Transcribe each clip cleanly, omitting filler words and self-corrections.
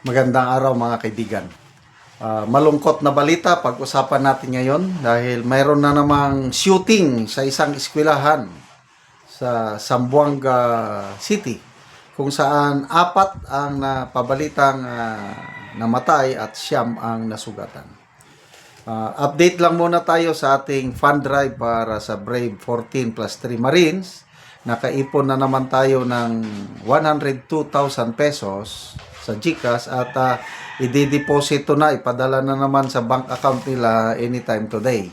Magandang araw mga kaibigan. Malungkot na balita pag-usapan natin ngayon dahil mayroon na namang shooting sa isang eskwelahan sa Zamboanga City kung saan 4 ang napabalitang namatay at 9 ang nasugatan. Update lang muna tayo sa ating fund drive para sa Brave 14 plus 3 Marines. Nakaipon na naman tayo ng 102,000 pesos sa GCash at i-deposito na, ipadala na naman sa bank account nila anytime today.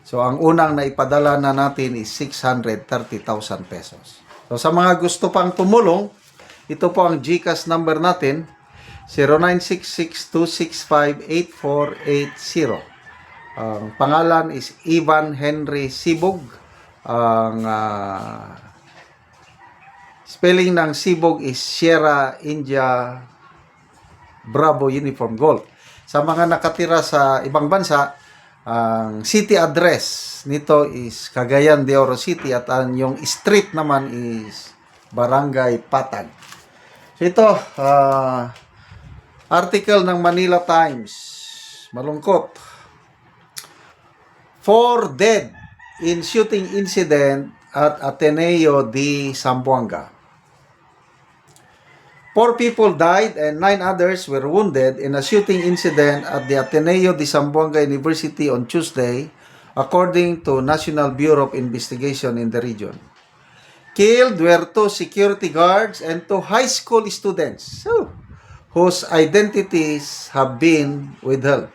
So ang unang na ipadala na natin is 630,000 pesos. So sa mga gusto pang tumulong, ito po ang GCash number natin, 0966-265-8480. Ang pangalan is Ivan Henry Sibog. Ang spelling ng Sibog is Sierra India Bravo Uniform Gold. Sa mga nakatira sa ibang bansa, ang city address nito is Cagayan de Oro City at ang yung street naman is Barangay Patag. So ito, article ng Manila Times. Malungkot. 4 dead in shooting incident at Ateneo de Zamboanga. 4 people died and 9 others were wounded in a shooting incident at the Ateneo de Zamboanga University on Tuesday, according to National Bureau of Investigation in the region. Killed were 2 security guards and 2 high school students, whose identities have been withheld.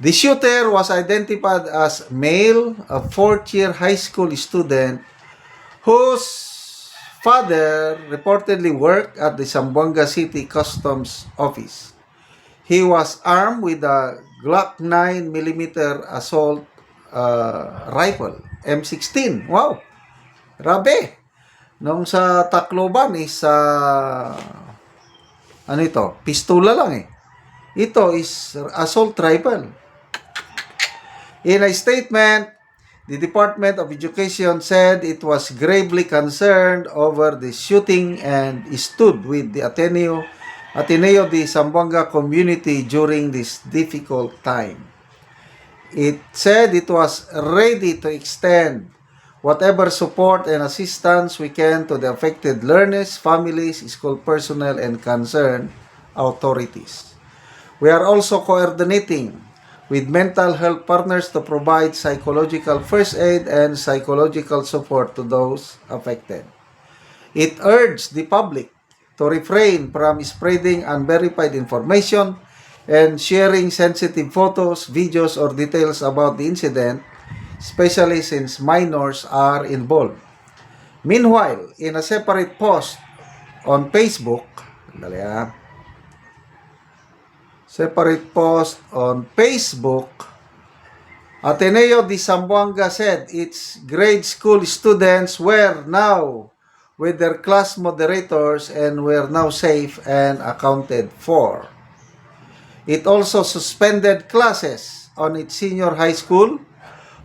The shooter was identified as male, a 4th-year high school student whose father reportedly worked at the Zamboanga City Customs Office. He was armed with a Glock 9mm assault rifle, M16. Wow! Grabe! Nung sa Tacloban is ano ito? Pistola lang eh. Ito is assault rifle. In a statement, the Department of Education said it was gravely concerned over the shooting and stood with the Ateneo de Zamboanga community during this difficult time. It said it was ready to extend whatever support and assistance we can to the affected learners, families, school personnel, and concerned authorities. We are also coordinating with mental health partners to provide psychological first aid and psychological support to those affected. It urged the public to refrain from spreading unverified information and sharing sensitive photos, videos, or details about the incident, especially since minors are involved. Meanwhile, in a separate post on Facebook, Ateneo de Zamboanga said its grade school students were now with their class moderators and were now safe and accounted for. It also suspended classes on its senior high school,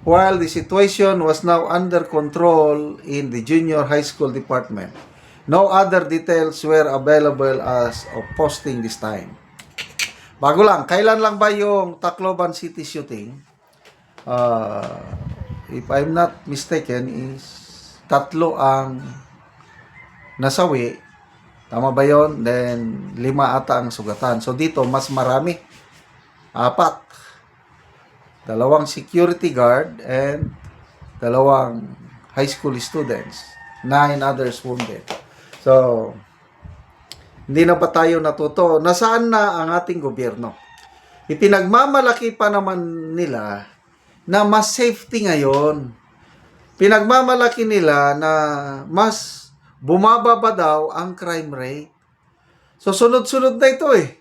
while the situation was now under control in the junior high school department. No other details were available as of posting this time. Bago lang, kailan lang ba yung Tacloban City shooting? If I'm not mistaken, is 3 ang nasawi. Tama ba yun? Then 5 ata ang sugatan. So dito, mas marami. 4. 2 security guard and 2 high school students. 9 others wounded. So, hindi na ba tayo natuto? Nasaan na ang ating gobyerno? Ipinagmamalaki pa naman nila na mas safety ngayon. Pinagmamalaki nila na mas bumababa daw ang crime rate. So, sunod-sunod na ito eh.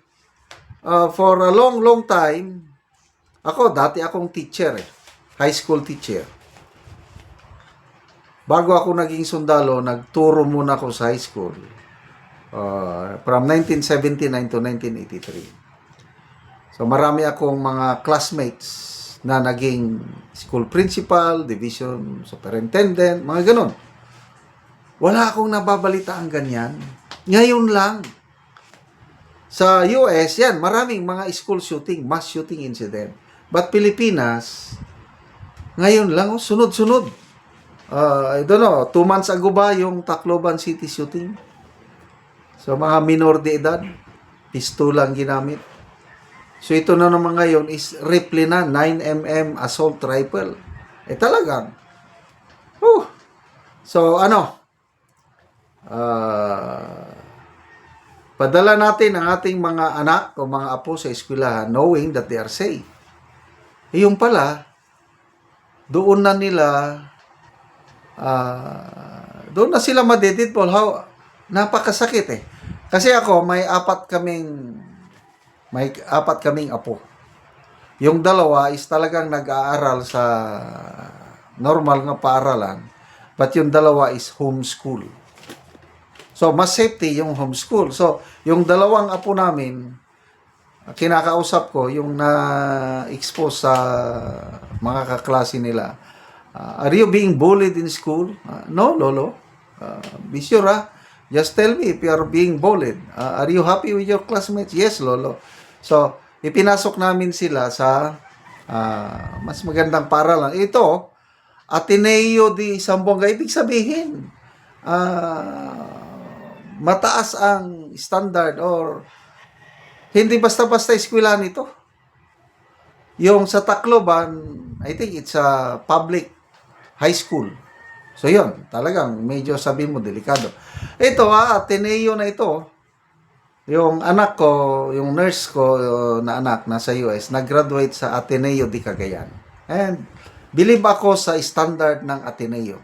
For a long time, dati akong teacher eh. High school teacher. Bago ako naging sundalo, nagturo muna ako sa high school. From 1979 to 1983. So marami akong mga classmates na naging school principal, division superintendent, mga ganun. Wala akong nababalita ang ganyan. Ngayon lang. Sa US, yan, maraming mga school shooting, mass shooting incident. But Pilipinas, ngayon lang, sunod-sunod. I don't know, 2 months ago ba yung Tacloban City shooting? So, mga minor de edad, pistola ang ginamit. So, ito na naman ngayon is Replina 9mm assault rifle. Talagang. So, padala natin ang ating mga anak o mga apo sa eskwelahan knowing that they are safe. Yung pala, doon na sila madididbol. Napakasakit eh. Kasi ako, may apat kaming apo. Yung dalawa is talagang nag-aaral sa normal nga paaralan, but yung dalawa is homeschool. So, mas safety yung homeschool. So, yung dalawang apo namin, kinakausap ko, yung na-expose sa mga kaklase nila, are you being bullied in school? No, Lolo. Be sure, just tell me if you are being bullied. Are you happy with your classmates? Yes, Lolo. So, ipinasok namin sila sa mas magandang paaralan. Ito, Ateneo de Zamboanga. Ibig sabihin, mataas ang standard or hindi basta-basta eskwelahan ito. Yung sa Tacloban, I think it's a public high school. So, yun. Talagang medyo sabi mo, delikado. Ito, Ateneo na ito. Yung anak ko, yung nurse ko na anak nasa US, nag-graduate sa Ateneo de Cagayan. And believe ako sa standard ng Ateneo.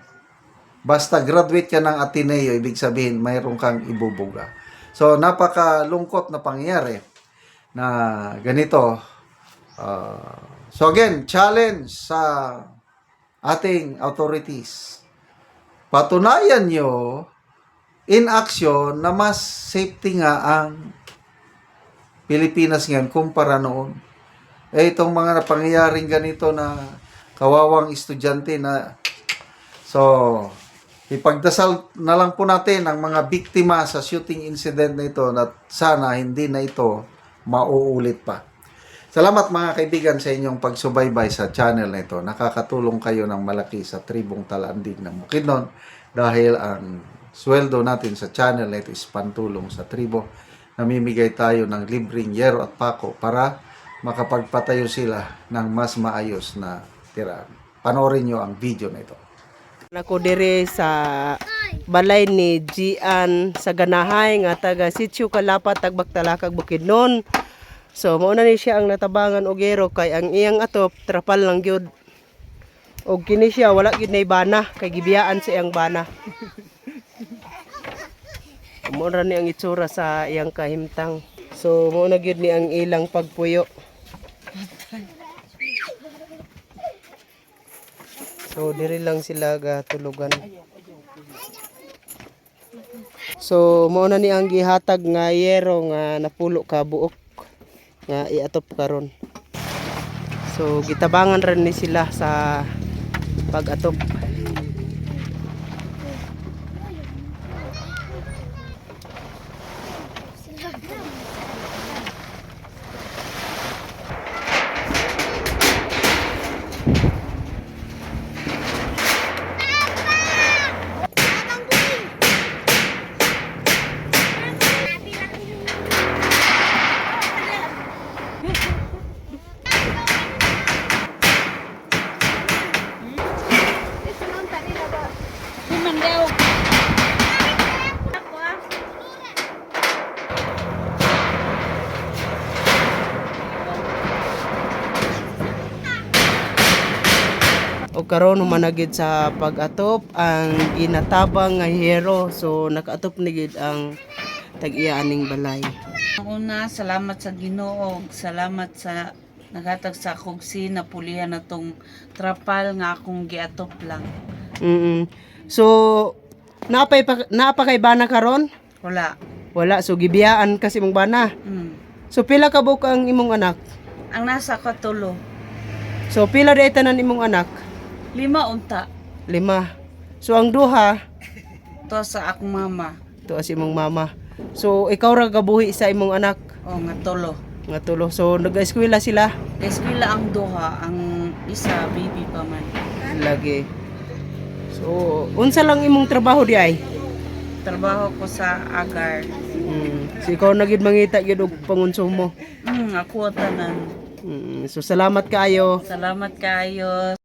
Basta graduate ka ng Ateneo, ibig sabihin mayroon kang ibubuga. So, napakalungkot na pangyayari na ganito. So again, challenge sa ating authorities. Patunayan nyo in action na mas safety nga ang Pilipinas ngayon kumpara noon. Itong mga napangyayaring ganito na kawawang estudyante na ipagdasal na lang po natin ang mga biktima sa shooting incident na ito na sana hindi na ito mauulit pa. Salamat mga kaibigan sa inyong pagsubaybay sa channel na ito. Nakakatulong kayo ng malaki sa tribong Talandig ng Bukidnon dahil ang sweldo natin sa channel na ito is pantulong sa tribo. Namimigay tayo ng libreng yero at pako para makapagpatayo sila ng mas maayos na tirahan. Panoorin nyo ang video na ito. Ako dire sa balay ni Gian sa Ganahay nga taga Sitio Kalapat Tagbagtalakag Bukidnon. So mao na ni siya ang natabangan og yero kay ang iyang atop trapal lang gyud. Og kini siya wala gyud nay bana kay gibiyaan sa iyang bana. Mao ra ni ang itsura sa iyang kahimtang. So mao na gyud ni ang ilang pagpuyo. So, diri lang sila gatulugan. So, mao na ni ang gihatag nga yero nga napulo ka buok nga iatop karon. So, gitabangan rin ni sila sa pag-atop. O karon humanagid sa pag-atop ang ginatabang nga hero. So nakaatop ni gid ang tag-iya aning balay. Una, salamat sa Ginoo, salamat sa naghatag sa akong na pulihan na tong trapal nga akong giatop lang. So naapa kay bana karon? Wala. Wala, so gibiyaan kasi mong bana. So pila ka buok ang imong anak? Ang nasa katulo, So pila day tanan imong anak? 5 unta. 5. So ang duha To sa akong mama. to as imong mama. So ikaw ra gabuhi sa imong anak. O nga tolo. Nga tulo. So nag-eskwela sila Eskwela ang duha, ang isa baby pa man. lagi. So unsa lang imong trabaho di ay? Trabaho ko sa agar. So ikaw na gid mangita gyud og pangonsumo. Ako tanan. So salamat kaayo. Salamat kayo.